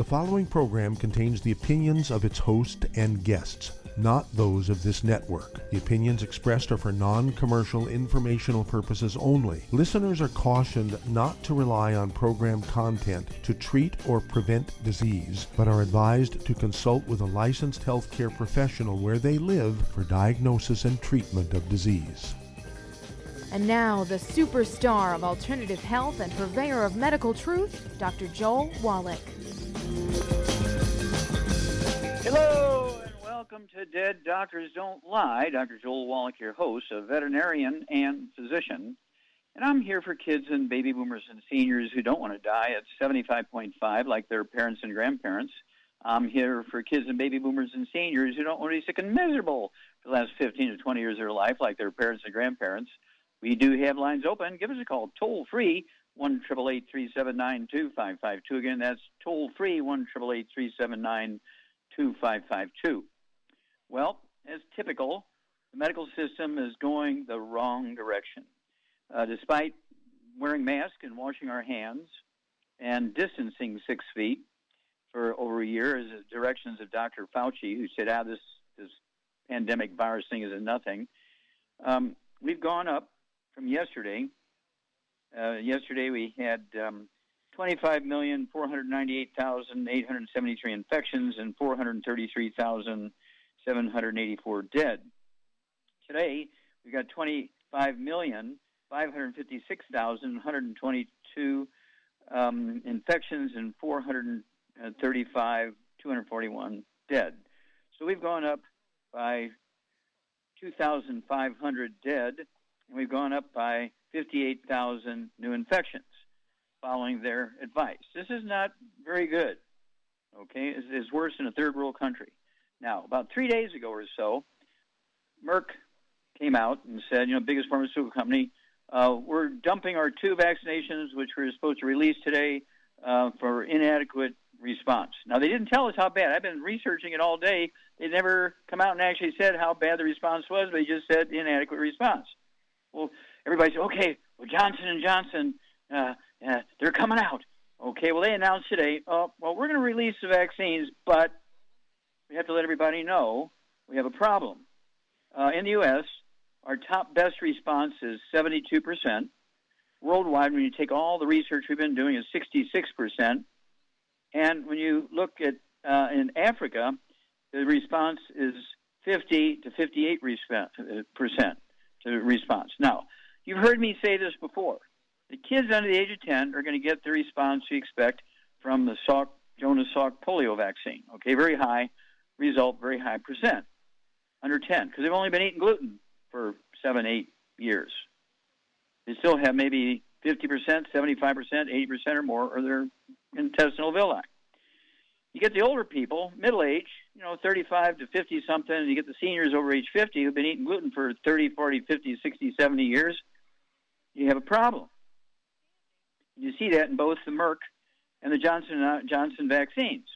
following program contains the opinions of its host and guests, not those of this network. The opinions expressed are for non-commercial informational purposes only. Listeners are cautioned not to rely on program content to treat or prevent disease, but are advised to consult with a licensed healthcare professional where they live for diagnosis and treatment of disease. And now, the superstar of alternative health and purveyor of medical truth, Dr. Joel Wallach. Hello, and welcome to Dead Doctors Don't Lie. Dr. Joel Wallach, your host, a veterinarian and physician. And I'm here for kids and baby boomers and seniors who don't want to die at 75.5 like their parents and grandparents. I'm here for kids and baby boomers and seniors who don't want to be sick and miserable for the last 15 to 20 years of their life like their parents and grandparents. We do have lines open. Give us a call, toll-free, 1-888-379-2552. Again, that's toll-free, 1-888-379-2552. Well, as typical, the medical system is going the wrong direction. Despite wearing masks and washing our hands and distancing 6 feet for over a year, as the directions of Dr. Fauci, who said, this pandemic virus thing is a nothing, we've gone up from yesterday. Yesterday we had 25,498,873 infections and 433,784 dead. Today we got 25,556,122 infections and 241 dead. So we've gone up by 2,500 dead, and we've gone up by 58,000 new infections following their advice. This is not very good, okay? It's worse than a third world country. Now, about 3 days ago or so, Merck came out and said, biggest pharmaceutical company, we're dumping our 2 vaccinations, which we were supposed to release today, for inadequate response. Now, they didn't tell us how bad. I've been researching it all day. They never come out and actually said how bad the response was. They just said inadequate response. Well, everybody said, okay, well, Johnson & Johnson, they're coming out. Okay, well, they announced today, we're going to release the vaccines, but we have to let everybody know we have a problem. In the U.S., our top best response is 72%. Worldwide, when you take all the research we've been doing, is 66%. And when you look at in Africa, the response is 50 to 58% to response. Now, you've heard me say this before. The kids under the age of 10 are going to get the response we expect from the Jonas Salk polio vaccine. Okay, very high result, very high percent under 10, because they've only been eating gluten for 7, 8 years. They still have maybe 50%, 75%, 80% or more of their intestinal villi. You get the older people, middle age, 35 to 50-something, and you get the seniors over age 50 who've been eating gluten for 30, 40, 50, 60, 70 years, you have a problem. You see that in both the Merck and the Johnson vaccines.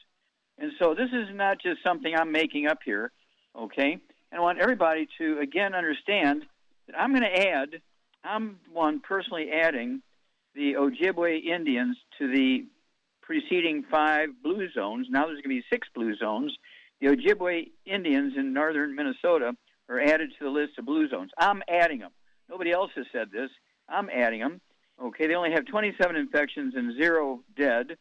And so this is not just something I'm making up here, okay? And I want everybody to, again, understand that I'm one personally adding the Ojibwe Indians to the preceding 5 blue zones. Now there's going to be 6 blue zones. The Ojibwe Indians in northern Minnesota are added to the list of blue zones. I'm adding them. Nobody else has said this. I'm adding them. Okay, they only have 27 infections and 0 dead.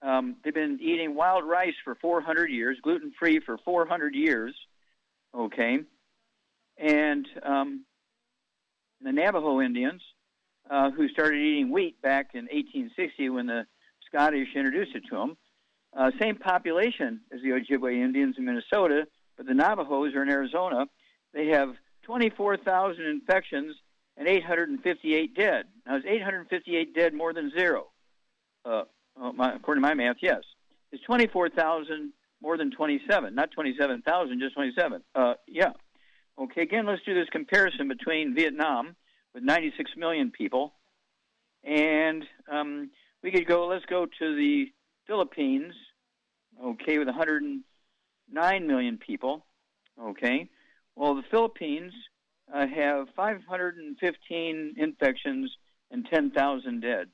They've been eating wild rice for 400 years, gluten-free for 400 years. Okay, and the Navajo Indians, who started eating wheat back in 1860 when the Scottish introduced it to them. Same population as the Ojibwe Indians in Minnesota, but the Navajos are in Arizona. They have 24,000 infections and 858 dead. Now, is 858 dead more than 0? According to my math, yes. Is 24,000 more than 27? Not 27,000, just 27. Yeah. Okay, again, let's do this comparison between Vietnam with 96 million people, and let's go to the Philippines, okay, with 109 million people, okay. Well, the Philippines have 515 infections and 10,000 dead.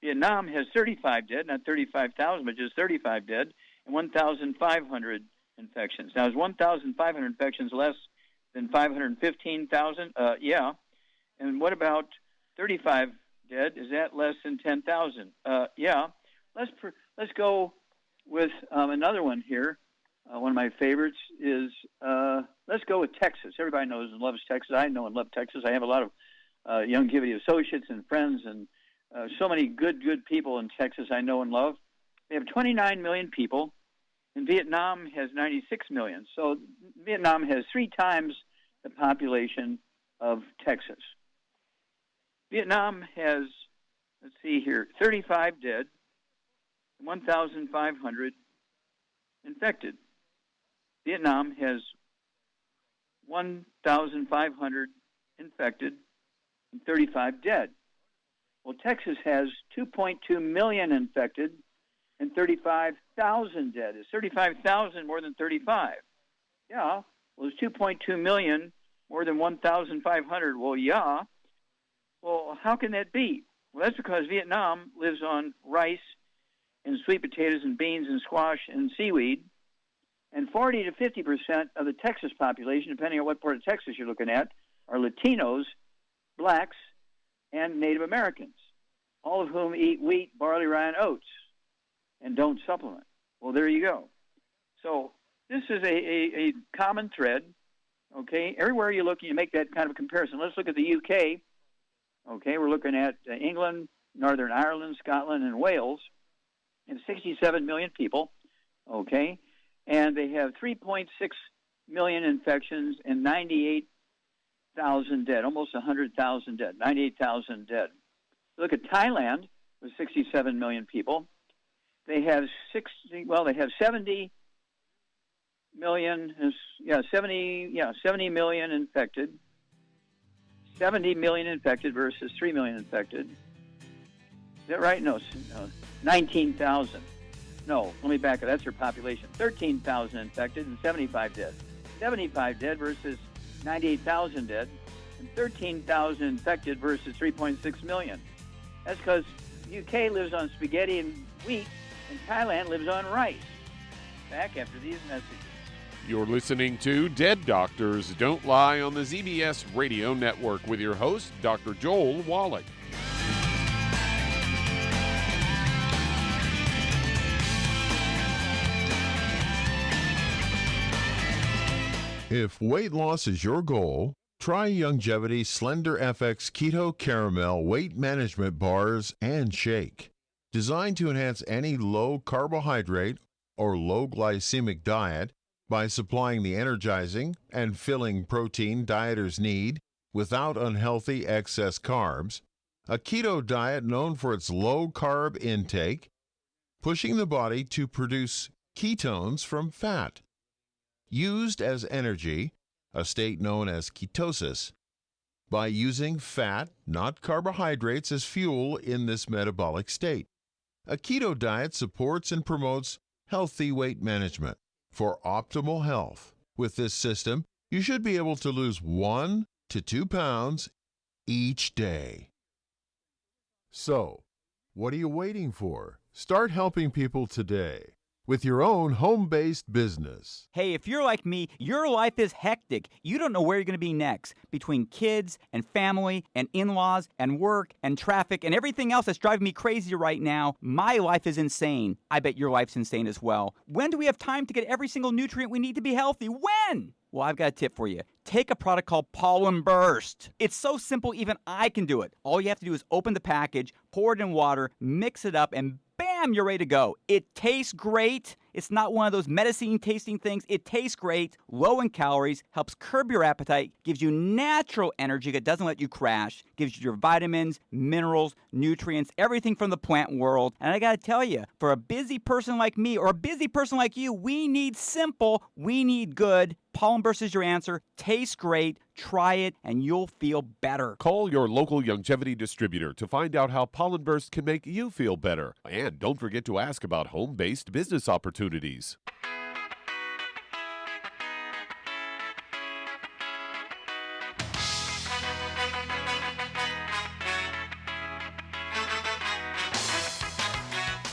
Vietnam has 35 dead, not 35,000, but just 35 dead, and 1,500 infections. Now, is 1,500 infections less than 515,000? Yeah. And what about 35 dead? Is that less than 10,000? Yeah. Let's go with another one here. One of my favorites is, let's go with Texas. Everybody knows and loves Texas. I know and love Texas. I have a lot of longevity associates and friends, and so many good people in Texas I know and love. They have 29 million people, and Vietnam has 96 million. So Vietnam has 3 times the population of Texas. Vietnam has, let's see here, 35 dead, 1,500 infected. Vietnam has 1,500 infected and 35 dead. Well, Texas has 2.2 million infected and 35,000 dead. Is 35,000 more than 35? Yeah. Well, it's 2.2 million more than 1,500. Well, yeah. Well, how can that be? Well, that's because Vietnam lives on rice and sweet potatoes and beans and squash and seaweed. And 40 to 50% of the Texas population, depending on what part of Texas you're looking at, are Latinos, blacks, and Native Americans, all of whom eat wheat, barley, rye, and oats and don't supplement. Well, there you go. So this is a common thread, okay? Everywhere you look, you make that kind of comparison. Let's look at the UK. Okay, we're looking at England, Northern Ireland, Scotland, and Wales. They have 67 million people, okay? And they have 3.6 million infections and 98,000 dead, almost 100,000 dead, 98,000 dead. Look at Thailand with 67 million people. They have 70 million, 70 million infected. 70 million infected versus 3 million infected. Is that right? No, 19,000. No, let me back up. That's their population. 13,000 infected and 75 dead. 75 dead versus 98,000 dead, and 13,000 infected versus 3.6 million. That's because UK lives on spaghetti and wheat, and Thailand lives on rice. Back after these messages. You're listening to Dead Doctors Don't Lie on the ZBS Radio Network with your host, Dr. Joel Wallach. If weight loss is your goal, try Youngevity Slender FX Keto Caramel Weight Management Bars and Shake. Designed to enhance any low carbohydrate or low glycemic diet by supplying the energizing and filling protein dieters need without unhealthy excess carbs, a keto diet known for its low carb intake, pushing the body to produce ketones from fat. Used as energy, a state known as ketosis, by using fat, not carbohydrates, as fuel in this metabolic state. A keto diet supports and promotes healthy weight management. For optimal health, with this system, you should be able to lose 1 to 2 pounds each day. So, what are you waiting for? Start helping people today with your own home-based business. Hey, if you're like me, your life is hectic. You don't know where you're going to be next. Between kids and family and in-laws and work and traffic and everything else that's driving me crazy right now, my life is insane. I bet your life's insane as well. When do we have time to get every single nutrient we need to be healthy? When? Well, I've got a tip for you. Take a product called Pollen Burst. It's so simple, even I can do it. All you have to do is open the package, pour it in water, mix it up, and bam, you're ready to go. It tastes great. It's not one of those medicine tasting things. It tastes great, low in calories, helps curb your appetite, gives you natural energy that doesn't let you crash, gives you your vitamins, minerals, nutrients, everything from the plant world. And I gotta tell you, for a busy person like me or a busy person like you, we need simple, we need good. Pollen Burst is your answer. Tastes great. Try it, and you'll feel better. Call your local Youngevity distributor to find out how Pollen Burst can make you feel better. And don't forget to ask about home-based business opportunities.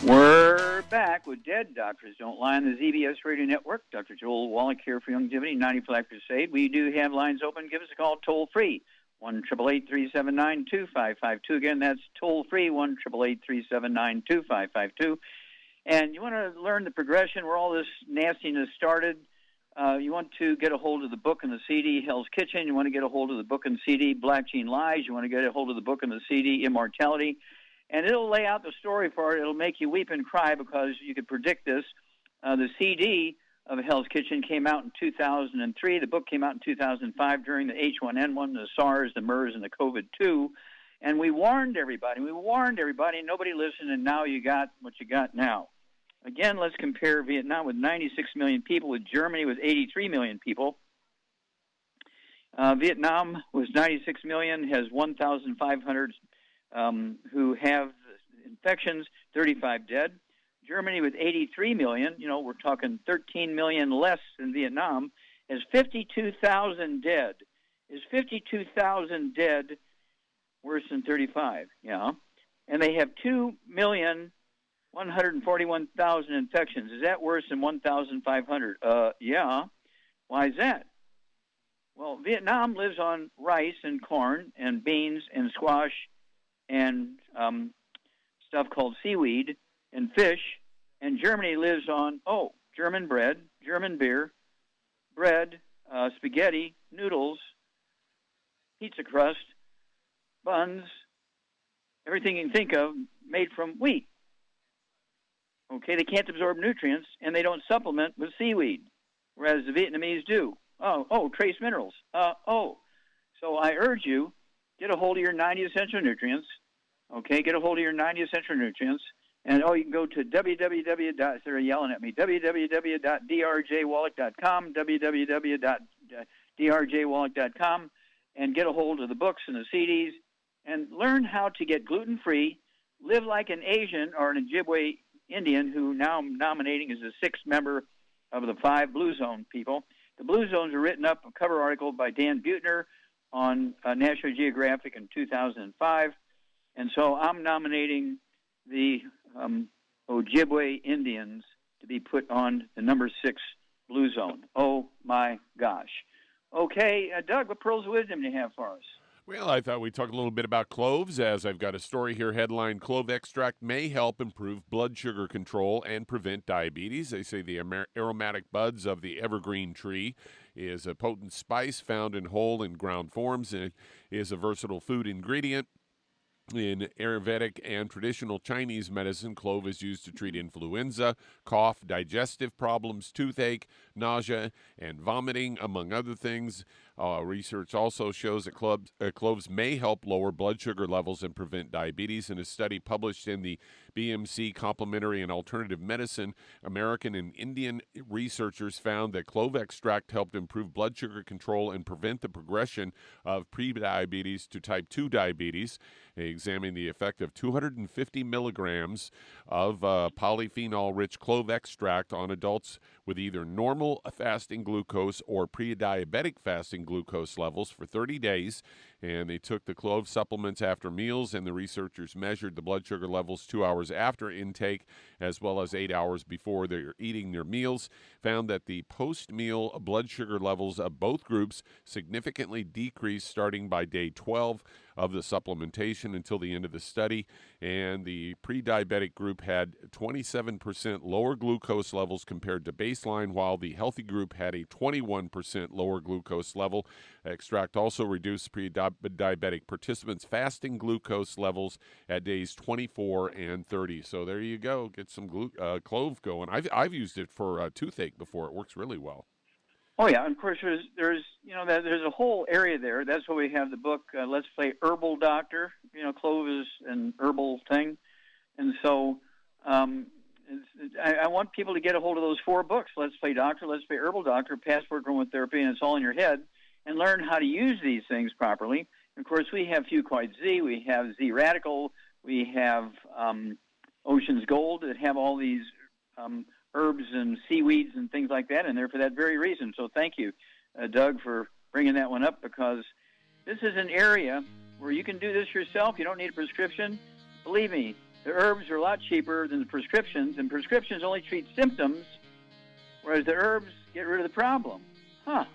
We're back with Dead Doctors Don't Lie on the ZBS Radio Network. Dr. Joel Wallach here for Longevity 90 Flat Crusade. We do have lines open. Give us a call toll free, 1-888-379-2552. Again, that's toll free, 1-888-379-2552. And you want to learn the progression where all this nastiness started. You want to get a hold of the book and the CD, Hell's Kitchen. You want to get a hold of the book and CD, Black Gene Lies. You want to get a hold of the book and the CD, Immortality. And it'll lay out the story for it. It'll make you weep and cry because you could predict this. The CD of Hell's Kitchen came out in 2003. The book came out in 2005 during the H1N1, the SARS, the MERS, and the COVID-2. And we warned everybody. And nobody listened, and now you got what you got now. Again, let's compare Vietnam with 96 million people with Germany with 83 million people. Vietnam was 96 million, has 1,500 who have infections, 35 dead. Germany with 83 million, we're talking 13 million less than Vietnam, has 52,000 dead. Is 52,000 dead worse than 35? Yeah. And they have 2,141,000 infections. Is that worse than 1,500? Yeah. Why is that? Well, Vietnam lives on rice and corn and beans and squash and stuff called seaweed and fish, and Germany lives on, German bread, German beer, bread, spaghetti, noodles, pizza crust, buns, everything you can think of made from wheat. Okay, they can't absorb nutrients, and they don't supplement with seaweed, whereas the Vietnamese do. Trace minerals. So I urge you, get a hold of your 90 essential nutrients. Okay, get a hold of your 90 essential nutrients. And, you can go to they're yelling at me, www.drjwallach.com, www.drjwallach.com, and get a hold of the books and the CDs, and learn how to get gluten-free, live like an Asian or an Ojibwe Indian, who now I'm nominating as the 6th member of the 5 Blue Zone people. The Blue Zones are written up, a cover article by Dan Buettner on National Geographic in 2005. And so I'm nominating the Ojibwe Indians to be put on the number 6 Blue Zone. Oh, my gosh. Okay, Doug, what pearls of wisdom do you have for us? Well, I thought we'd talk a little bit about cloves, as I've got a story here, headline, Clove extract may help improve blood sugar control and prevent diabetes. They say the aromatic buds of the evergreen tree is a potent spice found in whole and ground forms, and is a versatile food ingredient. In Ayurvedic and traditional Chinese medicine, clove is used to treat influenza, cough, digestive problems, toothache, nausea, and vomiting, among other things. Research also shows that cloves may help lower blood sugar levels and prevent diabetes. In a study published in the BMC Complementary and Alternative Medicine, American and Indian researchers found that clove extract helped improve blood sugar control and prevent the progression of prediabetes to type 2 diabetes. They examined the effect of 250 milligrams of polyphenol-rich clove extract on adults with either normal fasting glucose or pre-diabetic fasting glucose levels for 30 days. And they took the clove supplements after meals, and the researchers measured the blood sugar levels 2 hours after intake, as well as 8 hours before they're eating their meals. Found that the post-meal blood sugar levels of both groups significantly decreased starting by day 12 of the supplementation until the end of the study. And the pre-diabetic group had 27% lower glucose levels compared to baseline, while the healthy group had a 21% lower glucose level. Extract also reduced pre-diabetic participants' fasting glucose levels at days 24 and 30. So there you go. Get some clove going. I've used it for toothache before. It works really well. Oh yeah, and of course there's a whole area there. That's why we have the book Let's Play Herbal Doctor. Clove is an herbal thing, and so I want people to get a hold of those 4 books: Let's Play Doctor, Let's Play Herbal Doctor, Passport Aromatherapy, and It's All in Your Head, and learn how to use these things properly. And of course, we have Fucoid Z, we have Z Radical, we have Ocean's Gold that have all these herbs and seaweeds and things like that in there for that very reason. So thank you, Doug, for bringing that one up, because this is an area where you can do this yourself. You don't need a prescription. Believe me, The herbs are a lot cheaper than the prescriptions, and prescriptions only treat symptoms, whereas the herbs get rid of the problem. Huh,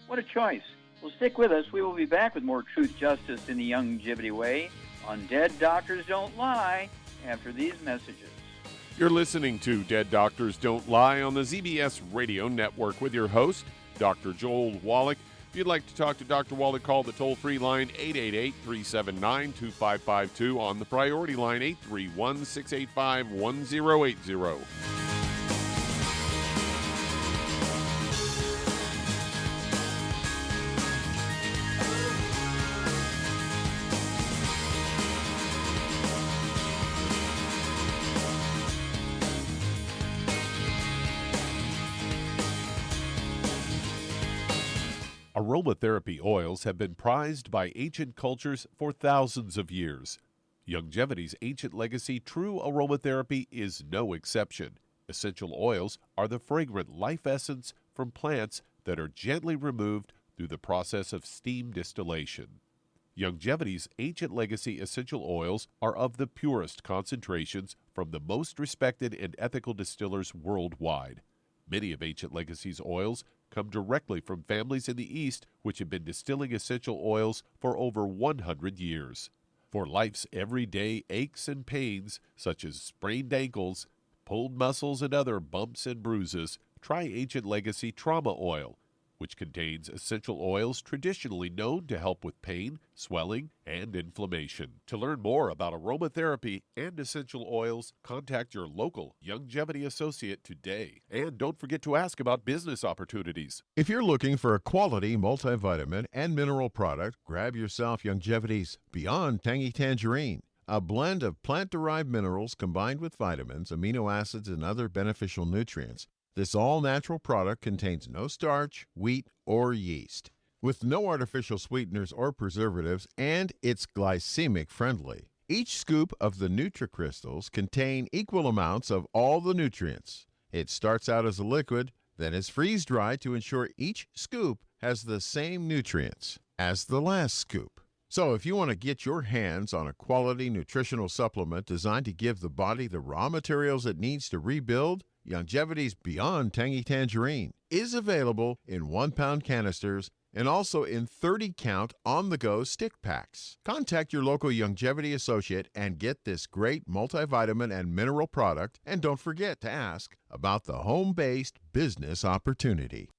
what a choice. Well, stick with us. We will be back with more Truth, Justice in the Youngevity Way on Dead Doctors Don't Lie after these messages. You're listening to Dead Doctors Don't Lie on the ZBS Radio Network with your host, Dr. Joel Wallach. If you'd like to talk to Dr. Wallach, call the toll-free line 888-379-2552 on the priority line 831-685-1080. Aromatherapy oils have been prized by ancient cultures for thousands of years. Youngevity's ancient legacy, True Aromatherapy, is no exception. Essential oils are the fragrant life essence from plants that are gently removed through the process of steam distillation. Youngevity's ancient legacy essential oils are of the purest concentrations from the most respected and ethical distillers worldwide. Many of Ancient Legacy's oils come directly from families in the East which have been distilling essential oils for over 100 years. For life's everyday aches and pains, such as sprained ankles, pulled muscles, and other bumps and bruises, try Ancient Legacy Trauma Oil, which contains essential oils traditionally known to help with pain, swelling, and inflammation. To learn more about aromatherapy and essential oils, contact your local Youngevity associate today. And don't forget to ask about business opportunities. If you're looking for a quality multivitamin and mineral product, grab yourself Youngevity's Beyond Tangy Tangerine, a blend of plant-derived minerals combined with vitamins, amino acids, and other beneficial nutrients. This all-natural product contains no starch, wheat, or yeast, with no artificial sweeteners or preservatives, and it's glycemic friendly. Each scoop of the NutriCrystals contain equal amounts of all the nutrients. It starts out as a liquid, then is freeze-dried to ensure each scoop has the same nutrients as the last scoop. So if you want to get your hands on a quality nutritional supplement designed to give the body the raw materials it needs to rebuild, Youngevity's Beyond Tangy Tangerine is available in 1-pound canisters and also in 30-count on-the-go stick packs. Contact your local Youngevity associate and get this great multivitamin and mineral product, and don't forget to ask about the home-based business opportunity.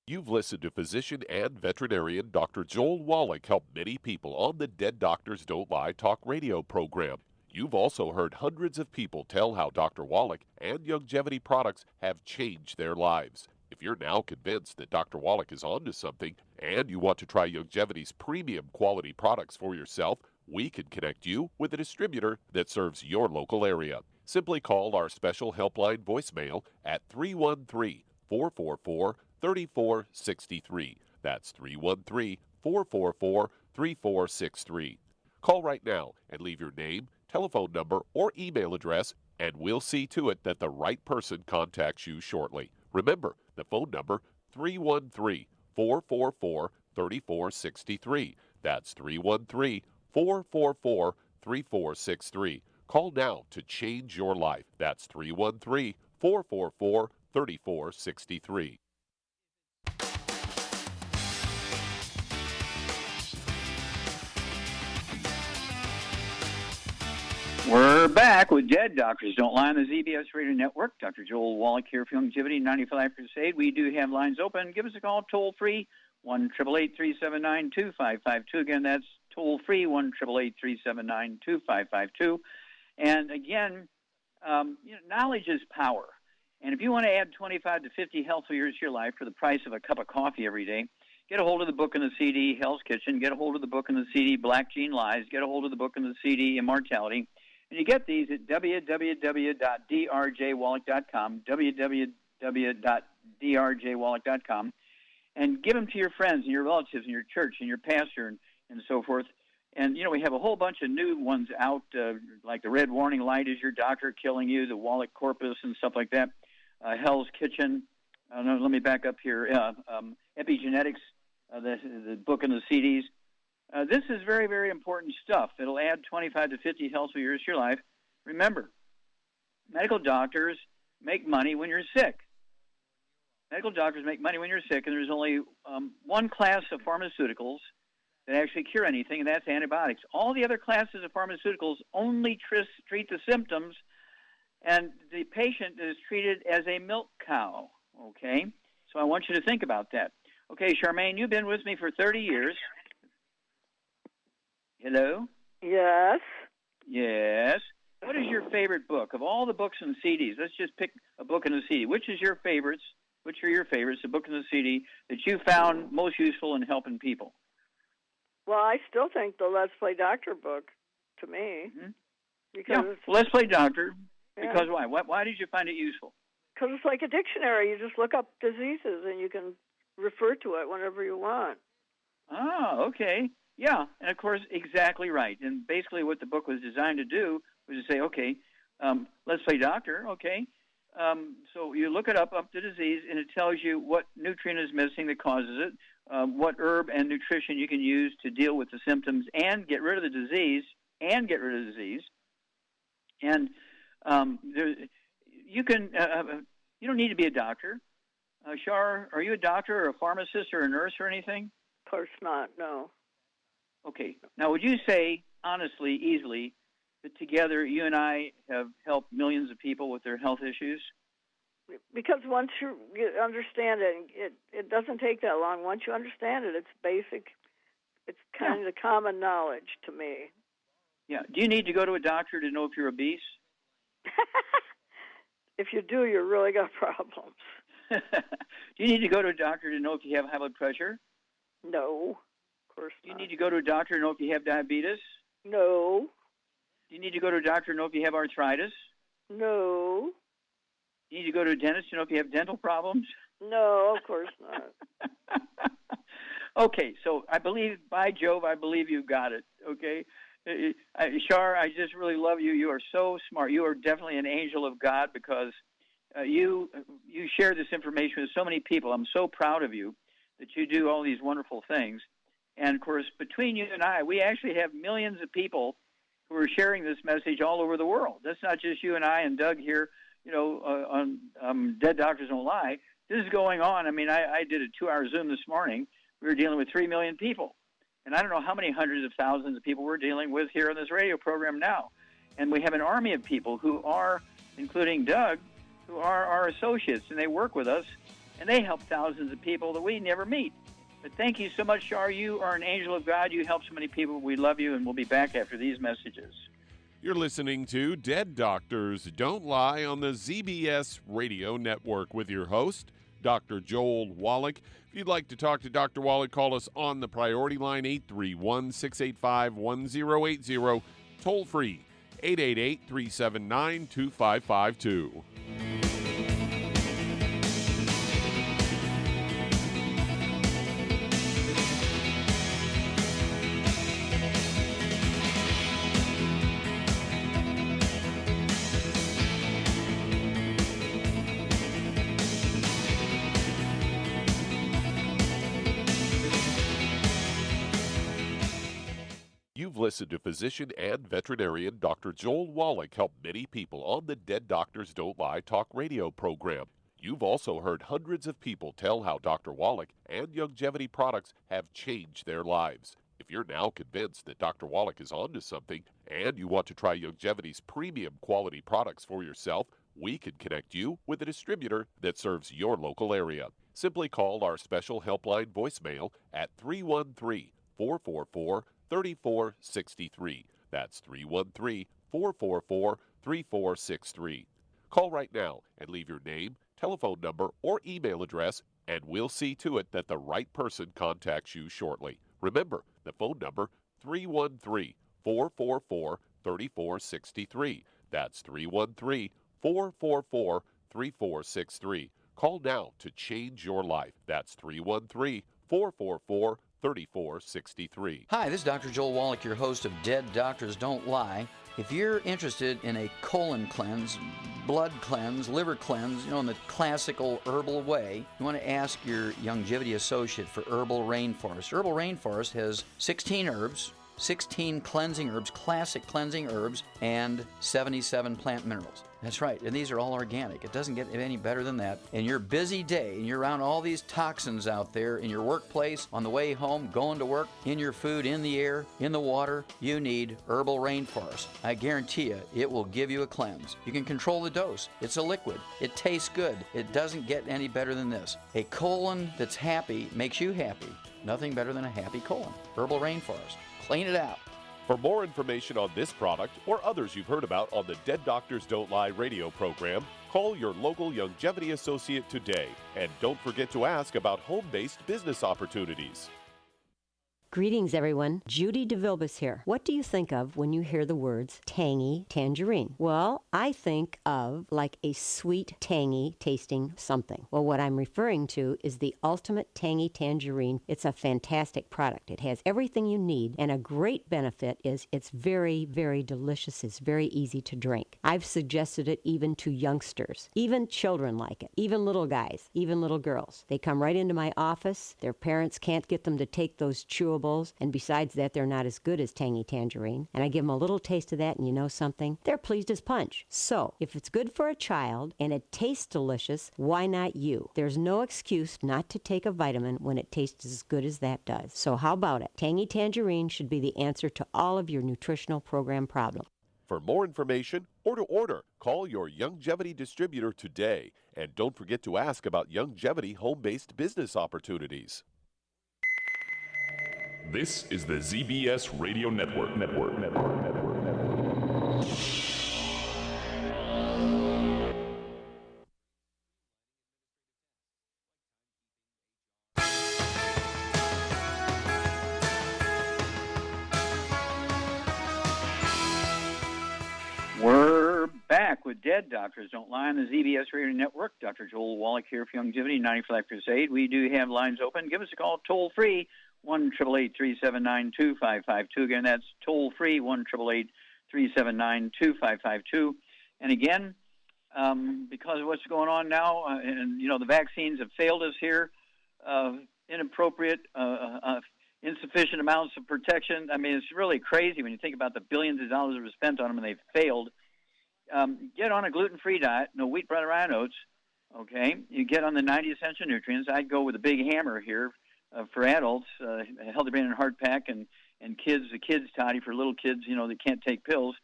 You've listened to physician and veterinarian Dr. Joel Wallach help many people on the Dead Doctors Don't Lie talk radio program. You've also heard hundreds of people tell how Dr. Wallach and Youngevity products have changed their lives. If you're now convinced that Dr. Wallach is onto something and you want to try Youngevity's premium quality products for yourself, we can connect you with a distributor that serves your local area. Simply call our special helpline voicemail at 313-444-3463. That's 313-444-3463. Call right now and leave your name, telephone number, or email address, and we'll see to it that the right person contacts you shortly. Remember, the phone number, 313-444-3463. That's 313-444-3463. Call now to change your life. That's 313-444-3463. We're back with Dead Doctors Don't Lie on the ZBS Radio Network. Dr. Joel Wallach here for Youngevity 95 Crusade. We do have lines open. Give us a call toll-free, 1-888-379-2552. Again, that's toll-free, 1-888-379-2552. And again, knowledge is power. And if you want to add 25 to 50 healthful years to your life for the price of a cup of coffee every day, get a hold of the book and the CD, Hell's Kitchen. Get a hold of the book and the CD, Black Gene Lies. Get a hold of the book and the CD, Immortality. And you get these at www.drjwallach.com, www.drjwallach.com, and give them to your friends and your relatives and your church and your pastor and so forth. And, we have a whole bunch of new ones out, like the Red Warning Light Is Your Doctor Killing You, the Wallach Corpus and stuff like that, Hell's Kitchen. No, let me back up here. Epigenetics, the book and the CDs. This is very, very important stuff. It'll add 25 to 50 healthful years to your life. Remember, medical doctors make money when you're sick. Medical doctors make money when you're sick, and there's only one class of pharmaceuticals that actually cure anything, and that's antibiotics. All the other classes of pharmaceuticals only treat the symptoms, and the patient is treated as a milk cow, okay? So I want you to think about that. Okay, Charmaine, you've been with me for 30 years. Hello? Yes. Yes. What is your favorite book? Of all the books and CDs, let's just pick a book and a CD. Which are your favorites, the book and the CD, that you found most useful in helping people? Well, I still think the Let's Play Doctor book, to me. Mm-hmm. Because Let's Play Doctor. Yeah. Because why? Why did you find it useful? Because it's like a dictionary. You just look up diseases and you can refer to it whenever you want. Oh, okay. Yeah, and of course, exactly right. And basically what the book was designed to do was to say, okay, let's play doctor, okay. So you look it up the disease, and it tells you what nutrient is missing that causes it, what herb and nutrition you can use to deal with the symptoms and get rid of the disease, And you don't need to be a doctor. Shar, are you a doctor or a pharmacist or a nurse or anything? Of course not, no. Okay. Now, would you say, honestly, easily, that together you and I have helped millions of people with their health issues? Because once you understand it, it doesn't take that long. Once you understand it, it's basic. It's kind of common knowledge to me. Yeah. Do you need to go to a doctor to know if you're obese? If you do, you really got problems. Do you need to go to a doctor to know if you have high blood pressure? No, of course not. Do you need to go to a doctor to know if you have diabetes? No. Do you need to go to a doctor to know if you have arthritis? No. Do you need to go to a dentist to know if you have dental problems? No, of course not. Okay, so by Jove, I believe you got it, okay? Shar, I just really love you. You are so smart. You are definitely an angel of God because you share this information with so many people. I'm so proud of you that you do all these wonderful things. And, of course, between you and I, we actually have millions of people who are sharing this message all over the world. That's not just you and I and Doug here, on Dead Doctors Don't Lie. This is going on. I mean, I did a 2-hour Zoom this morning. We were dealing with 3 million people. And I don't know how many hundreds of thousands of people we're dealing with here on this radio program now. And we have an army of people who are, including Doug, who are our associates, and they work with us, and they help thousands of people that we never meet. But thank you so much, Shar. You are an angel of God. You help so many people. We love you, and we'll be back after these messages. You're listening to Dead Doctors Don't Lie on the ZBS Radio Network with your host, Dr. Joel Wallach. If you'd like to talk to Dr. Wallach, call us on the priority line, 831-685-1080, toll free, 888-379-2552. You've listened to physician and veterinarian Dr. Joel Wallach help many people on the Dead Doctors Don't Lie talk radio program. You've also heard hundreds of people tell how Dr. Wallach and Youngevity products have changed their lives. If you're now convinced that Dr. Wallach is onto something and you want to try Youngevity's premium quality products for yourself, we can connect you with a distributor that serves your local area. Simply call our special helpline voicemail at 313-444-3463. That's 313-444-3463. Call right now and leave your name, telephone number, or email address, and we'll see to it that the right person contacts you shortly. Remember, the phone number, 313-444-3463. That's 313-444-3463. Call now to change your life. That's 313-444-3463. 3463. Hi, this is Dr. Joel Wallach, your host of Dead Doctors Don't Lie. If you're interested in a colon cleanse, blood cleanse, liver cleanse, in the classical herbal way, you want to ask your Longevity associate for Herbal Rainforest. Herbal Rainforest has 16 herbs, 16 cleansing herbs, classic cleansing herbs, and 77 plant minerals. That's right, and these are all organic. It doesn't get any better than that. In your busy day, and you're around all these toxins out there in your workplace, on the way home, going to work, in your food, in the air, in the water, you need Herbal Rainforest. I guarantee you, it will give you a cleanse. You can control the dose. It's a liquid. It tastes good. It doesn't get any better than this. A colon that's happy makes you happy. Nothing better than a happy colon. Herbal Rainforest. Clean it out. For more information on this product or others you've heard about on the Dead Doctors Don't Lie radio program, call your local Longevity associate today. And don't forget to ask about home-based business opportunities. Greetings, everyone. Judy DeVilbus here. What do you think of when you hear the words tangy tangerine? Well, I think of like a sweet, tangy tasting something. Well, what I'm referring to is the Ultimate Tangy Tangerine. It's a fantastic product. It has everything you need, and a great benefit is it's very, very delicious. It's very easy to drink. I've suggested it even to youngsters. Even children like it. Even little guys. Even little girls. They come right into my office. Their parents can't get them to take those chewables, and besides that, they're not as good as Tangy Tangerine. And I give them a little taste of that, and you know something? They're pleased as punch. So, if it's good for a child and it tastes delicious, why not you? There's no excuse not to take a vitamin when it tastes as good as that does. So how about it? Tangy Tangerine should be the answer to all of your nutritional program problems. For more information or to order, call your Longevity distributor today. And don't forget to ask about Longevity home-based business opportunities. This is the ZBS Radio Network. We're back with Dead Doctors Don't Lie on the ZBS Radio Network. Dr. Joel Wallach here for Longevity 90 for Life Crusade. We do have lines open. Give us a call toll-free, 1-888-379-2552. Again, that's toll-free, 1-888-379-2552. And again, because of what's going on now, and, the vaccines have failed us here, inappropriate, insufficient amounts of protection. I mean, it's really crazy when you think about the billions of dollars that were spent on them and they've failed. Get on a gluten-free diet, no wheat, bread, or rye oats, okay? You get on the 90 essential nutrients. I'd go with a big hammer here. For adults, Healthy Brain and Heart Pack, and kids, the kids toddy for little kids, that can't take pills.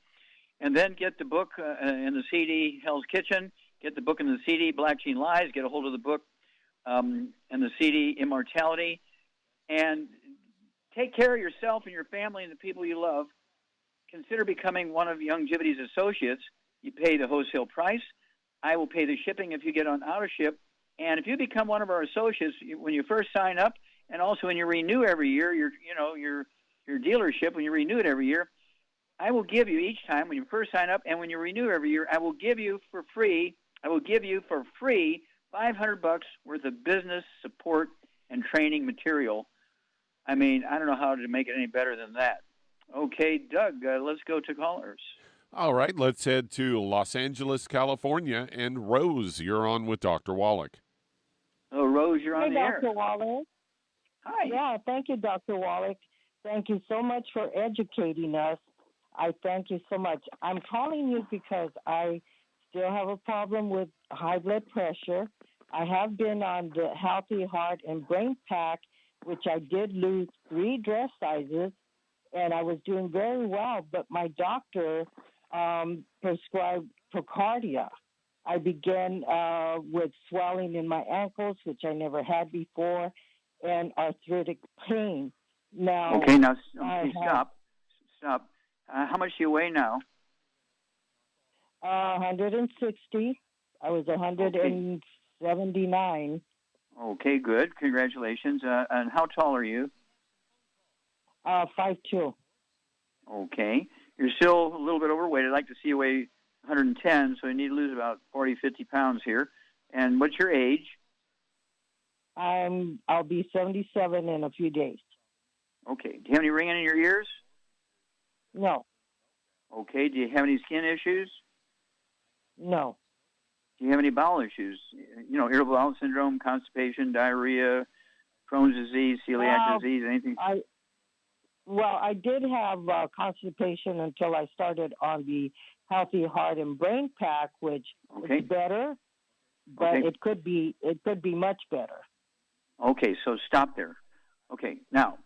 And then get the book and the CD, Hell's Kitchen. Get the book and the CD, Black Gene Lies. Get a hold of the book and the CD, Immortality. And take care of yourself and your family and the people you love. Consider becoming one of Longevity's associates. You pay the wholesale price. I will pay the shipping if you get on auto-ship. And if you become one of our associates, when you first sign up, and also when you renew every year, your dealership, when you renew it every year, I will give you each time when you first sign up and when you renew every year, I will give you for free $500 worth of business support and training material. I mean, I don't know how to make it any better than that. Okay, Doug, let's go to callers. All right, let's head to Los Angeles, California. And Rose, you're on with Dr. Wallach. Oh, Rose, you're on the air. Dr. Wallach. Hi. Yeah, thank you, Dr. Wallach. Thank you so much for educating us. I thank you so much. I'm calling you because I still have a problem with high blood pressure. I have been on the Healthy Heart and Brain Pack, which I did lose 3 dress sizes, and I was doing very well, but my doctor prescribed Procardia. I began with swelling in my ankles, which I never had before, and arthritic pain. Now, okay, now stop. How much do you weigh now? 160. I was 179. Okay, good. Congratulations. And how tall are you? 5'2". Okay. You're still a little bit overweight. I'd like to see you weigh 110, so you need to lose about 40, 50 pounds here. And what's your age? I'll be 77 in a few days. Okay. Do you have any ringing in your ears? No. Okay. Do you have any skin issues? No. Do you have any bowel issues? Irritable bowel syndrome, constipation, diarrhea, Crohn's disease, celiac disease, anything? I did have constipation until I started on the Healthy Heart and Brain Pack, which is better, but it could be much better. Okay, so stop there. Okay, now,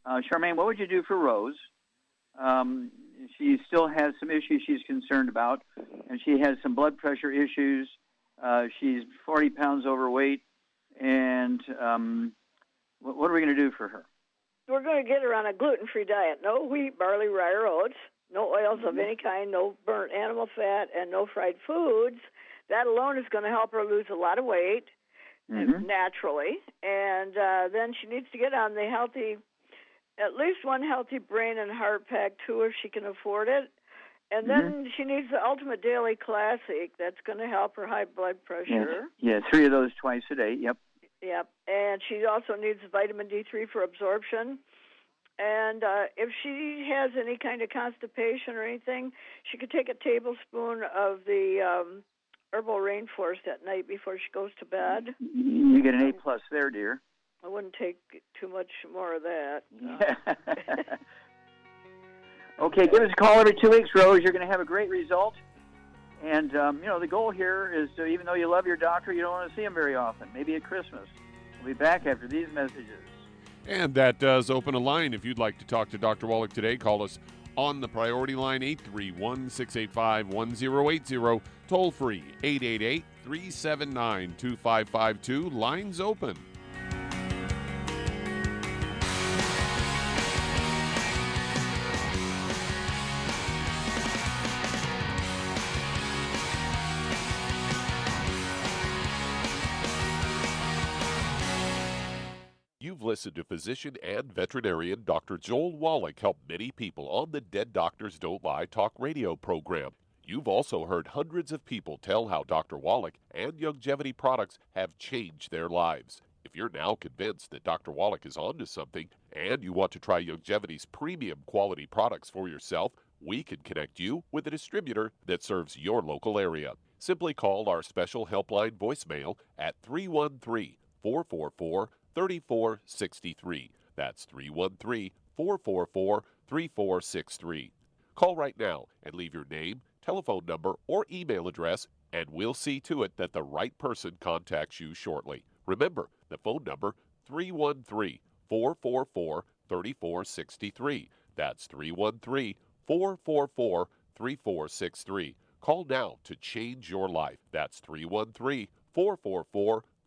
Charmaine, what would you do for Rose? She still has some issues she's concerned about, and she has some blood pressure issues. She's 40 pounds overweight, and what are we going to do for her? We're going to get her on a gluten-free diet. No wheat, barley, rye, or oats. No oils of any kind. No burnt animal fat, and no fried foods. That alone is going to help her lose a lot of weight naturally. And then she needs to get on the at least one healthy brain and heart pack, too, if she can afford it. And then she needs the Ultimate Daily Classic. That's going to help her high blood pressure. Yeah, 3 of those twice a day. Yep. Yep. And she also needs vitamin D3 for absorption. And if she has any kind of constipation or anything, she could take a tablespoon of the herbal rainforest at night before she goes to bed. You get an A+ there, dear. I wouldn't take too much more of that. Okay, give us a call every 2 weeks, Rose. You're going to have a great result. And, the goal here is to, even though you love your doctor, you don't want to see him very often, maybe at Christmas. We'll be back after these messages. And that does open a line. If you'd like to talk to Dr. Wallach today, call us on the priority line, 831-685-1080, toll free, 888-379-2552. Lines open. You've listened to physician and veterinarian Dr. Joel Wallach help many people on the Dead Doctors Don't Lie talk radio program. You've also heard hundreds of people tell how Dr. Wallach and Youngevity products have changed their lives. If you're now convinced that Dr. Wallach is onto something and you want to try Youngevity's premium quality products for yourself, we can connect you with a distributor that serves your local area. Simply call our special helpline voicemail at 313-444-3463. That's 313-444-3463. Call right now and leave your name, telephone number, or email address, and we'll see to it that the right person contacts you shortly. Remember, the phone number, 313-444-3463. That's 313-444-3463. Call now to change your life. That's 313-444-3463.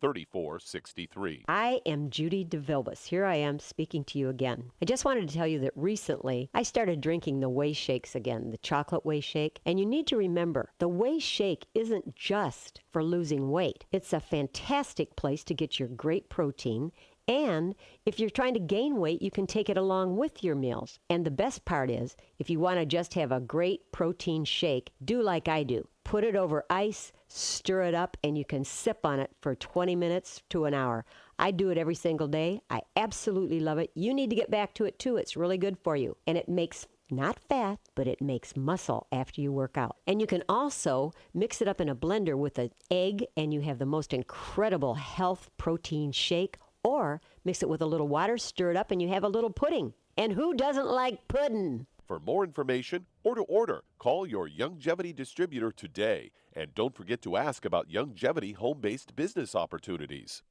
3463. I am Judy DeVilbus. Here I am speaking to you again. I just wanted to tell you that recently I started drinking the Whey Shakes again, the chocolate Whey Shake. And you need to remember, the Whey Shake isn't just for losing weight. It's a fantastic place to get your great protein. And if you're trying to gain weight, you can take it along with your meals. And the best part is, if you want to just have a great protein shake, do like I do. Put it over ice, stir it up, and you can sip on it for 20 minutes to an hour. I do it every single day. I absolutely love it. You need to get back to it too. It's really good for you. And it makes not fat, but it makes muscle after you work out. And you can also mix it up in a blender with an egg, and you have the most incredible health protein shake. Or mix it with a little water, stir it up, and you have a little pudding. And who doesn't like pudding? For more information or to order, call your Youngevity distributor today. And don't forget to ask about Youngevity home-based business opportunities.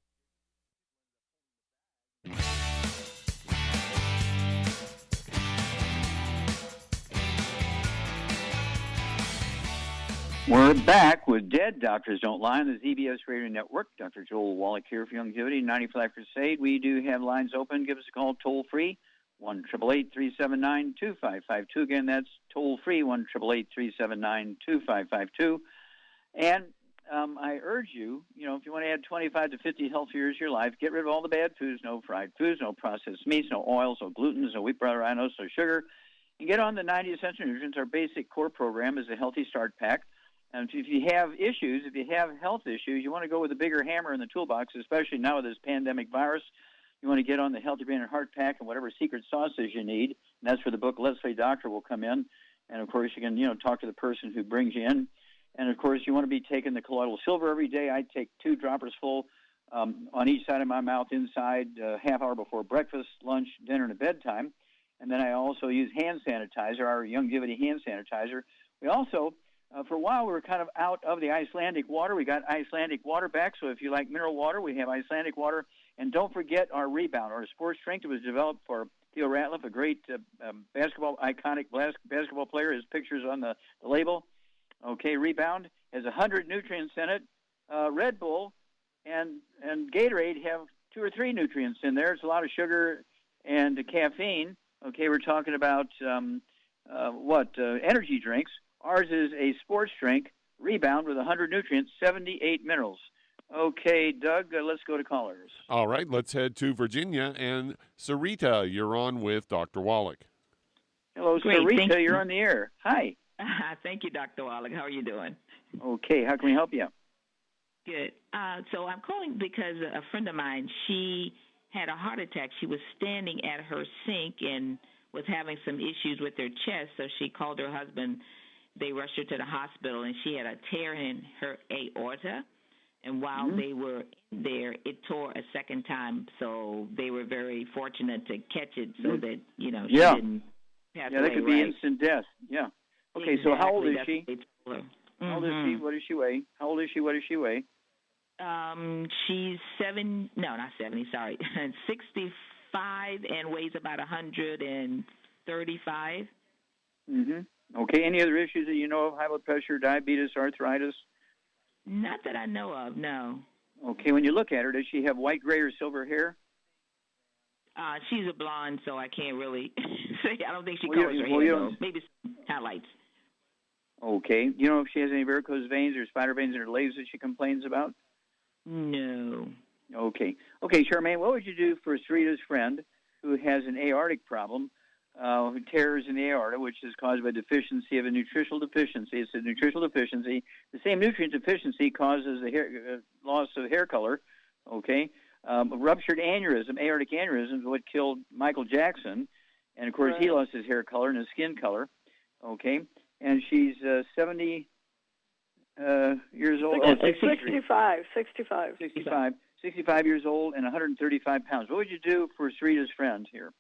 We're back with Dead Doctors Don't Lie on the ZBS Radio Network. Dr. Joel Wallach here for Youngevity, 95 Crusade. We do have lines open. Give us a call toll-free, 1-888-379-2552. Again, that's toll-free, 1-888-379-2552. And I urge you, if you want to add 25 to 50 healthy years to your life, get rid of all the bad foods, no fried foods, no processed meats, no oils, no glutens, no wheat, butter, inos, no sugar. And get on the 90 Essential Nutrients. Our basic core program is a Healthy Start Pack. And if you have issues, if you have health issues, you want to go with a bigger hammer in the toolbox, especially now with this pandemic virus. You You want to get on the Healthy Brain and Heart Pack and whatever secret sauces you need. And that's where the book Let's Play Doctor will come in. And, of course, you can, talk to the person who brings you in. And, of course, you want to be taking the colloidal silver every day. I take 2 droppers full on each side of my mouth inside half hour before breakfast, lunch, dinner, and bedtime. And then I also use hand sanitizer, our Youngevity hand sanitizer. We also, for a while, we were kind of out of the Icelandic water. We got Icelandic water back. So if you like mineral water, we have Icelandic water. And don't forget our Rebound, our sports drink that was developed for Theo Ratliff, a great iconic basketball player. His picture's on the label. Okay, Rebound has 100 nutrients in it. Red Bull and Gatorade have 2 or 3 nutrients in there. It's a lot of sugar and caffeine. Okay, we're talking about energy drinks. Ours is a sports drink, Rebound, with 100 nutrients, 78 minerals. Okay, Doug, let's go to callers. All right, let's head to Virginia. And Sarita, you're on with Dr. Wallach. Hello, Great, Sarita, you're on the air. Hi. Thank you, Dr. Wallach. How are you doing? Okay, how can we help you? Good. So I'm calling because a friend of mine, she had a heart attack. She was standing at her sink and was having some issues with her chest, so she called her husband. They rushed her to the hospital, and she had a tear in her aorta. And while they were in there, it tore a second time. So they were very fortunate to catch it so that, she didn't pass away. Yeah, that could be instant death. Yeah. Okay, exactly. So how old is she? How old is she? What does she weigh? How old is she? What does she weigh? She's 65 and weighs about 135. Okay, any other issues that you know of? High blood pressure, diabetes, arthritis? Not that I know of, no. Okay, when you look at her, does she have white, gray, or silver hair? She's a blonde, so I can't really say. I don't think she colors her hair, though. Maybe some highlights. Okay. You know if she has any varicose veins or spider veins in her legs that she complains about? No. Okay. Okay, Charmaine, what would you do for Sarita's friend who has an aortic problem, who tears in the aorta, which is caused by deficiency of a nutritional deficiency? It's a nutritional deficiency. The same nutrient deficiency causes the hair, loss of hair color, okay? Ruptured aneurysm, aortic aneurysm, is what killed Michael Jackson. And, of course, he lost his hair color and his skin color, okay? And she's 70 years old. 65 years old and 135 pounds. What would you do for Sarita's friend here?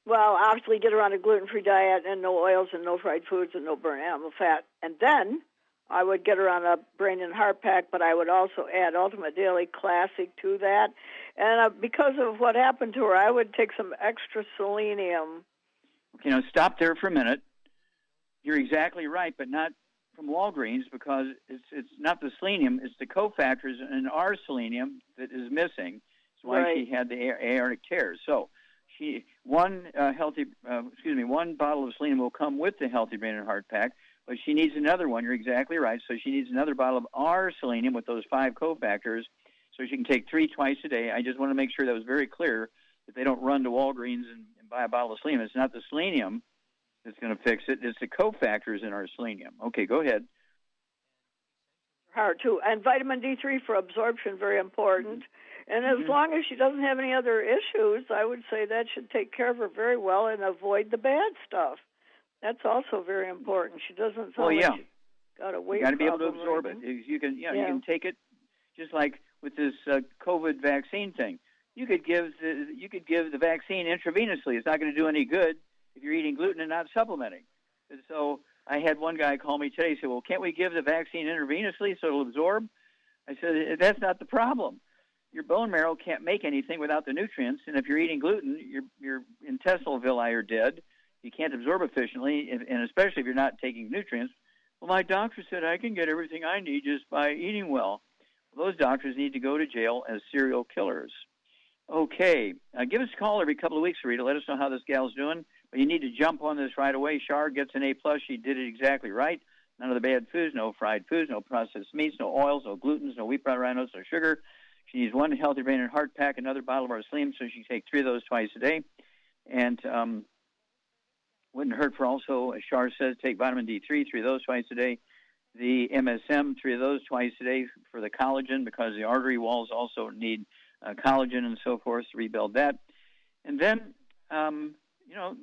Well, obviously get her on a gluten-free diet and no oils and no fried foods and no burnt animal fat. And then I would get her on a brain and heart pack, but I would also add Ultimate Daily Classic to that. And because of what happened to her, I would take some extra selenium. Okay, now stop there for a minute. You're exactly right, but not from Walgreens, because it's not the selenium, it's the cofactors in our selenium that is missing. That's why she had the aortic tears. So one bottle of selenium will come with the Healthy Brain and Heart Pack, but she needs another one. You're exactly right. So she needs another bottle of our selenium with those 5 cofactors, so she can take 3 twice a day. I just want to make sure that was very clear, that they don't run to Walgreens and buy a bottle of selenium. It's not the selenium that's going to fix it. It's the cofactors in our selenium. Okay, go ahead. Heart too, and vitamin D3 for absorption, very important. And as long as she doesn't have any other issues, I would say that should take care of her very well and avoid the bad stuff. That's also very important. She doesn't sound like she's got a weight problem. You got to be able to absorb it. You can, you can take it just like with this COVID vaccine thing. You could give the vaccine intravenously. It's not going to do any good if you're eating gluten and not supplementing. And so I had one guy call me today and say, well, can't we give the vaccine intravenously so it'll absorb? I said, that's not the problem. Your bone marrow can't make anything without the nutrients, and if you're eating gluten, your intestinal villi are dead. You can't absorb efficiently, and especially if you're not taking nutrients. Well, my doctor said I can get everything I need just by eating well. Those doctors need to go to jail as serial killers. Okay, give us a call every couple of weeks, Rita. Let us know how this gal's doing. But you need to jump on this right away. Char gets an A+. She did it exactly right. None of the bad foods, no fried foods, no processed meats, no oils, no glutens, no wheat, brown rice, no sugar. She needs one Healthy Brain and Heart Pack, another bottle of our selenium, so she can take 3 of those twice a day. And wouldn't hurt for also, as Char says, take vitamin D3, 3 of those twice a day. The MSM, 3 of those twice a day for the collagen, because the artery walls also need collagen and so forth to rebuild that. And then,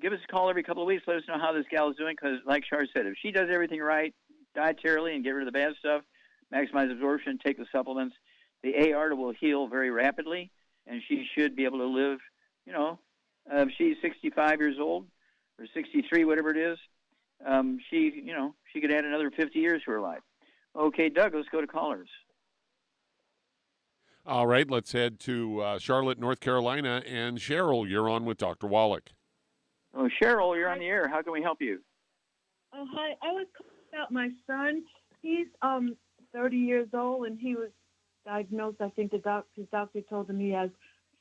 give us a call every couple of weeks. Let us know how this gal is doing, because like Char said, if she does everything right, dietarily, and get rid of the bad stuff, maximize absorption, take the supplements, the aorta will heal very rapidly, and she should be able to live, if she's 65 years old or 63, whatever it is, she could add another 50 years to her life. Okay, Doug, let's go to callers. All right, let's head to Charlotte, North Carolina. And Cheryl, you're on with Dr. Wallach. Oh, Cheryl, you're on the air. How can we help you? Oh, hi. I was calling about my son. He's 30 years old, and he was diagnosed, I think his doctor told him he has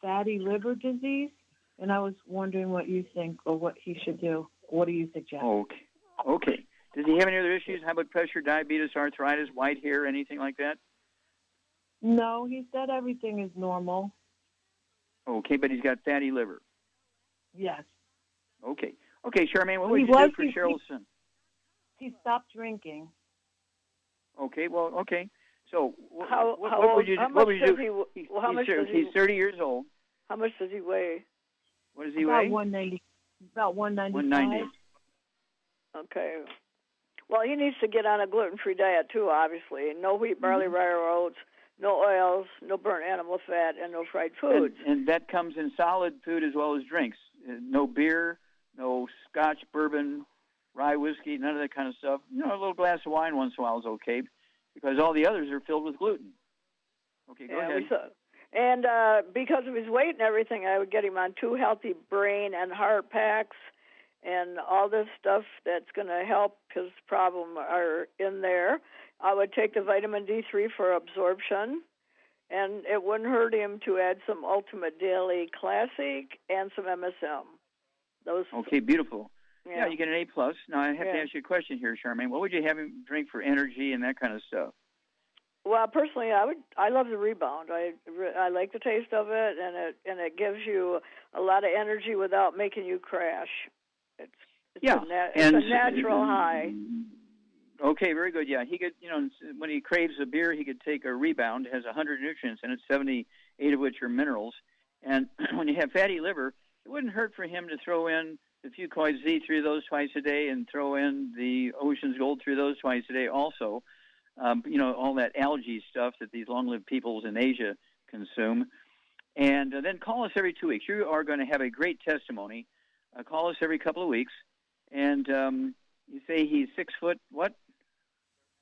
fatty liver disease, and I was wondering what you think or what he should do. What do you suggest? Okay. Does he have any other issues? High blood pressure, diabetes, arthritis, white hair, anything like that? No, he said everything is normal. Okay, but he's got fatty liver. Yes. Okay, Charmaine, what would you do for Cheryl's son? He stopped drinking. Okay, okay. So what would you do? He's 30 years old. How much does he weigh? What does he weigh? About 195. 190. Okay. Well, he needs to get on a gluten-free diet too, obviously. No wheat, barley, rye, or oats, no oils, no burnt animal fat, and no fried foods. And that comes in solid food as well as drinks. No beer, no scotch, bourbon, rye whiskey, none of that kind of stuff. A little glass of wine once in a while is okay, because all the others are filled with gluten. Okay, go ahead. And because of his weight and everything, I would get him on 2 healthy brain and heart packs and all this stuff that's going to help his problem are in there. I would take the vitamin D3 for absorption, and it wouldn't hurt him to add some Ultimate Daily Classic and some MSM. Okay, beautiful. Yeah, you get an A+. Now, I have to ask you a question here, Charmaine. What would you have him drink for energy and that kind of stuff? Well, personally, I love the Rebound. I like the taste of it, and it gives you a lot of energy without making you crash. It's a natural high. Okay, very good. Yeah, he could, when he craves a beer, he could take a Rebound. It has 100 nutrients in it, 78 of which are minerals. And when you have fatty liver, it wouldn't hurt for him to throw in the Fucoid Z, 3 of those twice a day, and throw in the Ocean's Gold, 3 of those twice a day also. All that algae stuff that these long-lived peoples in Asia consume. And then call us every 2 weeks. You are going to have a great testimony. Call us every couple of weeks. And you say he's 6 foot, what?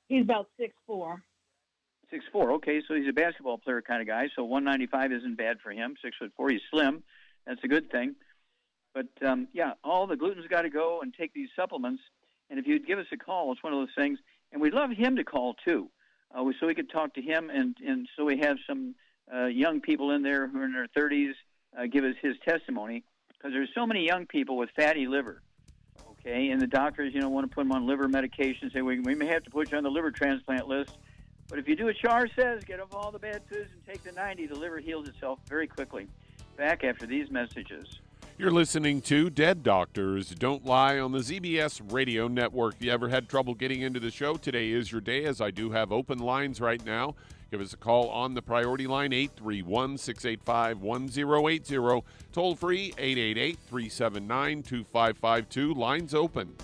He's about 6'4". 6'4", okay, so he's a basketball player kind of guy, so 195 isn't bad for him. 6'4", he's slim. That's a good thing. But, all the gluten's got to go, and take these supplements. And if you'd give us a call, it's one of those things. And we'd love him to call, too, so we could talk to him, and so we have some young people in there who are in their 30s give us his testimony, because there's so many young people with fatty liver, okay, and the doctors, want to put them on liver medication, say, we may have to put you on the liver transplant list, but if you do what Char says, get off all the bad foods and take the 90, the liver heals itself very quickly. Back after these messages. You're listening to Dead Doctors Don't Lie on the ZBS Radio Network. If you ever had trouble getting into the show, today is your day, as I do have open lines right now. Give us a call on the priority line, 831-685-1080. Toll free, 888-379-2552. Lines open.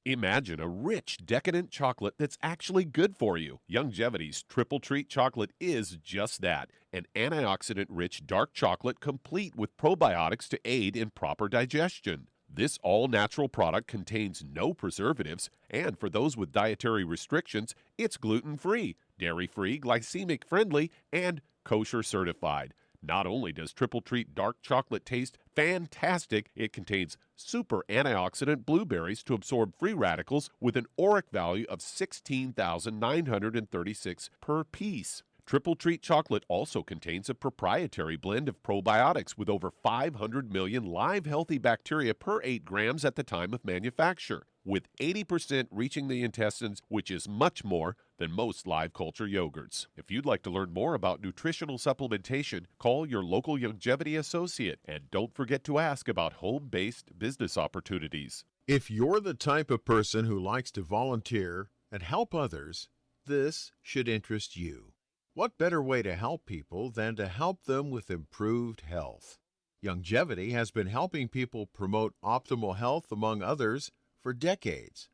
Imagine a rich, decadent chocolate that's actually good for you. Youngevity's Triple Treat chocolate is just that, an antioxidant-rich dark chocolate complete with probiotics to aid in proper digestion. This all-natural product contains no preservatives, and for those with dietary restrictions, it's gluten-free, dairy-free, glycemic-friendly, and kosher certified. Not only does Triple Treat dark chocolate taste fantastic, it contains super antioxidant blueberries to absorb free radicals with an ORAC value of 16,936 per piece. Triple Treat chocolate also contains a proprietary blend of probiotics with over 500 million live healthy bacteria per 8 grams at the time of manufacture. with 80% reaching the intestines, which is much more than most live culture yogurts. If you'd like to learn more about nutritional supplementation, call your local longevity associate, and don't forget to ask about home-based business opportunities. If you're the type of person who likes to volunteer and help others, this should interest you. What better way to help people than to help them with improved health? Longevity has been helping people promote optimal health, among others, for decades.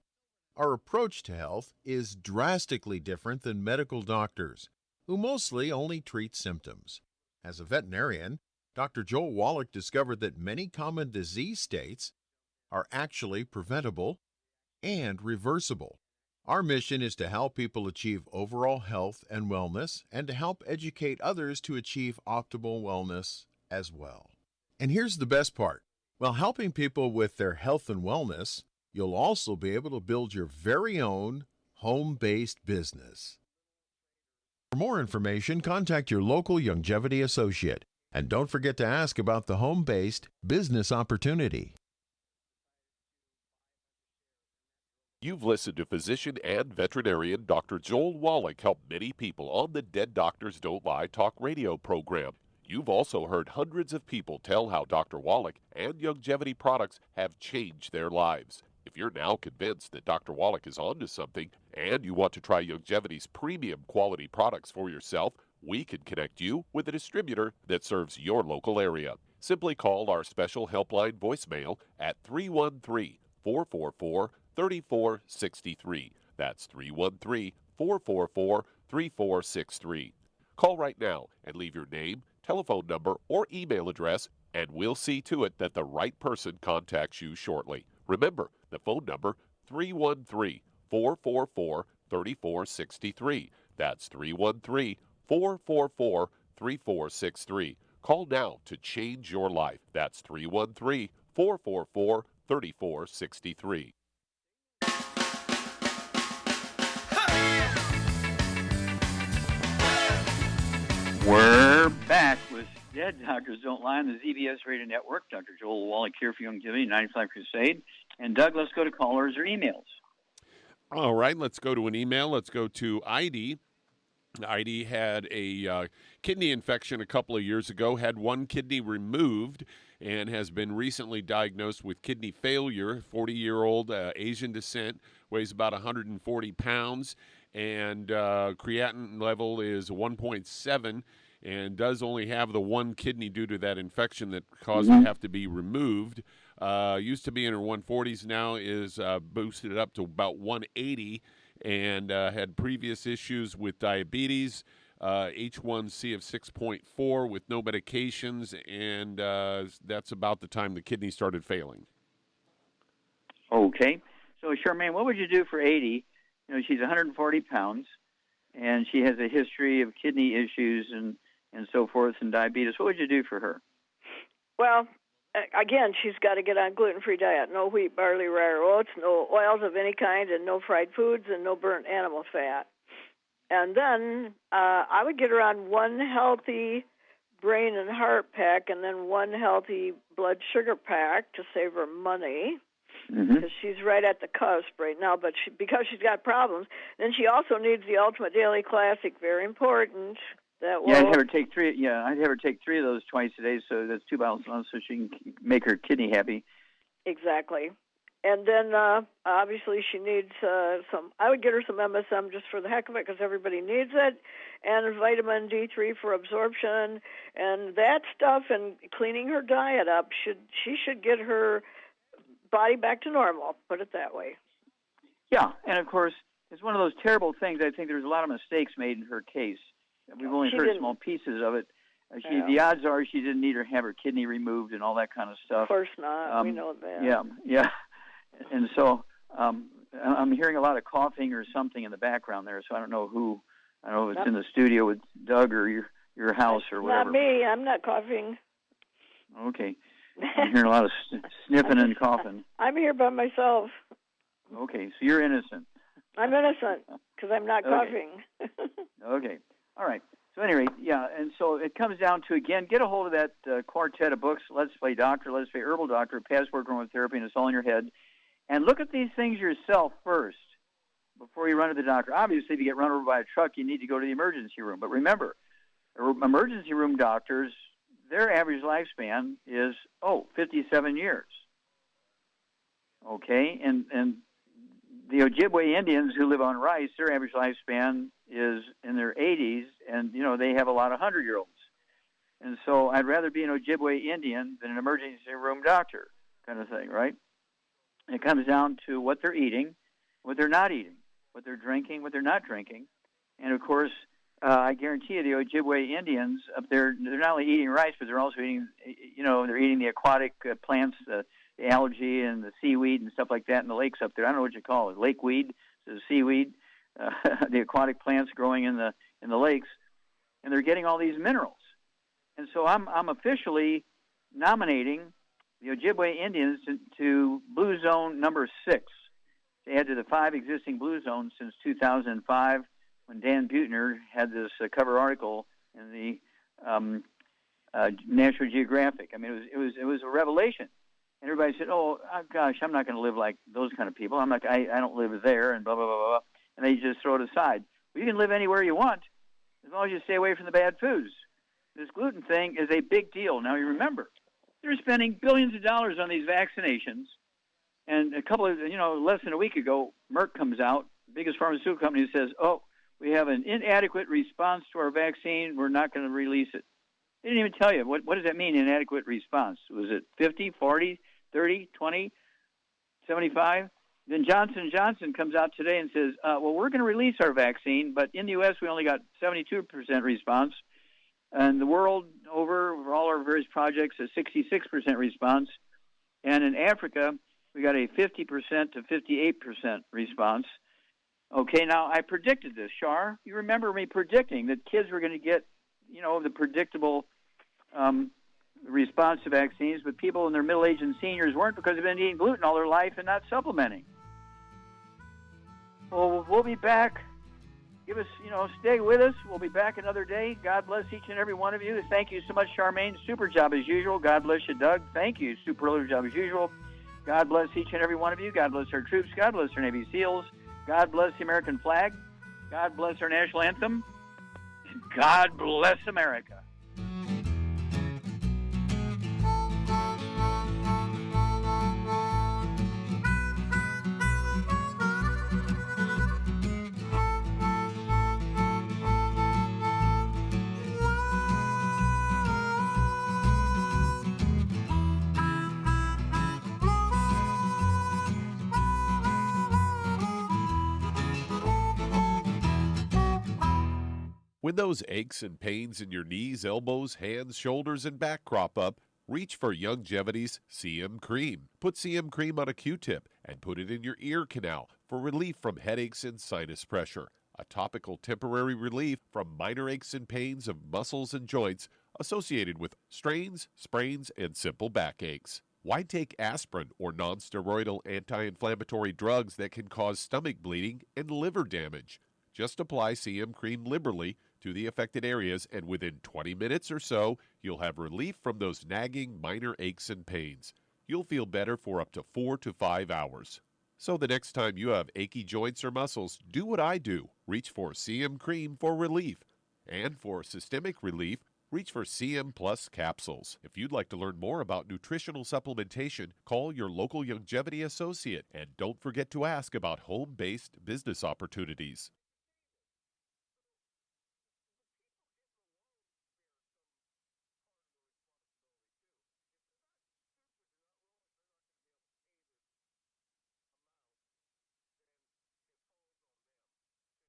Our approach to health is drastically different than medical doctors, who mostly only treat symptoms. As a veterinarian, Dr. Joel Wallach discovered that many common disease states are actually preventable and reversible. Our mission is to help people achieve overall health and wellness, and to help educate others to achieve optimal wellness as well. And here's the best part. While helping people with their health and wellness, you'll also be able to build your very own home-based business. For more information, contact your local longevity associate. And don't forget to ask about the home-based business opportunity. You've listened to physician and veterinarian Dr. Joel Wallach help many people on the Dead Doctors Don't Lie talk radio program. You've also heard hundreds of people tell how Dr. Wallach and longevity products have changed their lives. If you're now convinced that Dr. Wallach is onto something and you want to try longevity's premium quality products for yourself, we can connect you with a distributor that serves your local area. Simply call our special helpline voicemail at 313-444-3463. That's 313-444-3463. Call right now and leave your name, telephone number, or email address, and we'll see to it that the right person contacts you shortly. Remember, the phone number, 313-444-3463. That's 313-444-3463. Call now to change your life. That's 313-444-3463. We're back with Dead Doctors Don't Lie on the ZBS Radio Network. Dr. Joel Wallach here for Longevity 95 Crusade. And Doug, let's go to callers or emails. All right, let's go to an email. Let's go to Heidi. Heidi had a kidney infection a couple of years ago, had one kidney removed, and has been recently diagnosed with kidney failure. 40-year-old Asian descent, weighs about 140 pounds, and creatinine level is 1.7, and does only have the one kidney due to that infection that caused it to have to be removed. Used to be in her 140s, now is boosted up to about 180, and had previous issues with diabetes, H1C of 6.4 with no medications, and that's about the time the kidney started failing. Okay. So, Charmaine, what would you do for 80? You know, she's 140 pounds, and she has a history of kidney issues and so forth, and diabetes. What would you do for her? Well, again, she's got to get on gluten-free diet. No wheat, barley, rye, or oats, no oils of any kind, and no fried foods, and no burnt animal fat. And then I would get her on one healthy brain and heart pack and then one healthy blood sugar pack to save her money, because she's right at the cusp right now. But because she's got problems, then she also needs the Ultimate Daily Classic, very important. I'd have her take three. Yeah, I'd have her take 3 of those twice a day. So that's 2 bottles a month, so she can make her kidney happy. Exactly. And then obviously she needs some. I would get her some MSM just for the heck of it, because everybody needs it, and vitamin D3 for absorption, and that stuff. And cleaning her diet up, she should get her body back to normal. Put it that way. Yeah, and of course it's one of those terrible things. I think there's a lot of mistakes made in her case. We've only heard small pieces of it. The odds are she didn't need to have her kidney removed and all that kind of stuff. Of course not. We know that. Yeah. And so I'm hearing a lot of coughing or something in the background there, so I don't know who. I don't know if it's in the studio with Doug or your house or whatever. Not me. I'm not coughing. Okay. I'm hearing a lot of sniffing and coughing. I'm here by myself. Okay, so you're innocent. I'm innocent because I'm not coughing. Okay. All right. So anyway, and so it comes down to, again, get a hold of that quartet of books, Let's Play Doctor, Let's Play Herbal Doctor, Passport Aromatherapy, and It's All in Your Head. And look at these things yourself first before you run to the doctor. Obviously, if you get run over by a truck, you need to go to the emergency room. But remember, emergency room doctors, their average lifespan is, 57 years. Okay? And the Ojibwe Indians who live on rice, their average lifespan is in their 80s, and, they have a lot of 100-year-olds. And so I'd rather be an Ojibwe Indian than an emergency room doctor kind of thing, right? And it comes down to what they're eating, what they're not eating, what they're drinking, what they're not drinking. And, of course, I guarantee you the Ojibwe Indians up there, they're not only eating rice, but they're also eating, they're eating the aquatic plants, the algae and the seaweed and stuff like that in the lakes up there. I don't know what you call it, lakeweed, the seaweed, the aquatic plants growing in the lakes. And they're getting all these minerals. And so I'm officially nominating the Ojibwe Indians to Blue Zone number 6 to add to the 5 existing Blue Zones since 2005 when Dan Buettner had this cover article in the National Geographic. I mean, it was a revelation. And everybody said, gosh, I'm not going to live like those kind of people. I don't live there and blah, blah, blah, blah. And they just throw it aside. Well, you can live anywhere you want as long as you stay away from the bad foods. This gluten thing is a big deal. Now, you remember, they're spending billions of dollars on these vaccinations. And less than a week ago, Merck comes out, the biggest pharmaceutical company, says, we have an inadequate response to our vaccine. We're not going to release it. They didn't even tell you. What does that mean, inadequate response? Was it 50, 40, 30, 20, 75? Then Johnson & Johnson comes out today and says, we're going to release our vaccine, but in the U.S. we only got 72% response. And the world over, for all our various projects, a 66% response. And in Africa, we got a 50% to 58% response. Okay, now I predicted this, Shar. You remember me predicting that kids were going to get, the predictable response to vaccines, but people in their middle age and seniors weren't because they've been eating gluten all their life and not supplementing. Well, we'll be back. Give us, stay with us. We'll be back another day. God bless each and every one of you. Thank you so much, Charmaine. Super job as usual. God bless you, Doug. Thank you. Superlative job as usual. God bless each and every one of you. God bless our troops. God bless our Navy SEALs. God bless the American flag. God bless our national anthem. God bless America. When those aches and pains in your knees, elbows, hands, shoulders, and back crop up, reach for Youngevity's CM Cream. Put CM Cream on a Q-tip and put it in your ear canal for relief from headaches and sinus pressure. A topical temporary relief from minor aches and pains of muscles and joints associated with strains, sprains, and simple backaches. Why take aspirin or non-steroidal anti-inflammatory drugs that can cause stomach bleeding and liver damage? Just apply CM Cream liberally to the affected areas, and within 20 minutes or so, you'll have relief from those nagging minor aches and pains. You'll feel better for up to 4 to 5 hours. So the next time you have achy joints or muscles, do what I do. Reach for CM Cream for relief. And for systemic relief, reach for CM Plus capsules. If you'd like to learn more about nutritional supplementation, call your local Youngevity associate, and don't forget to ask about home-based business opportunities.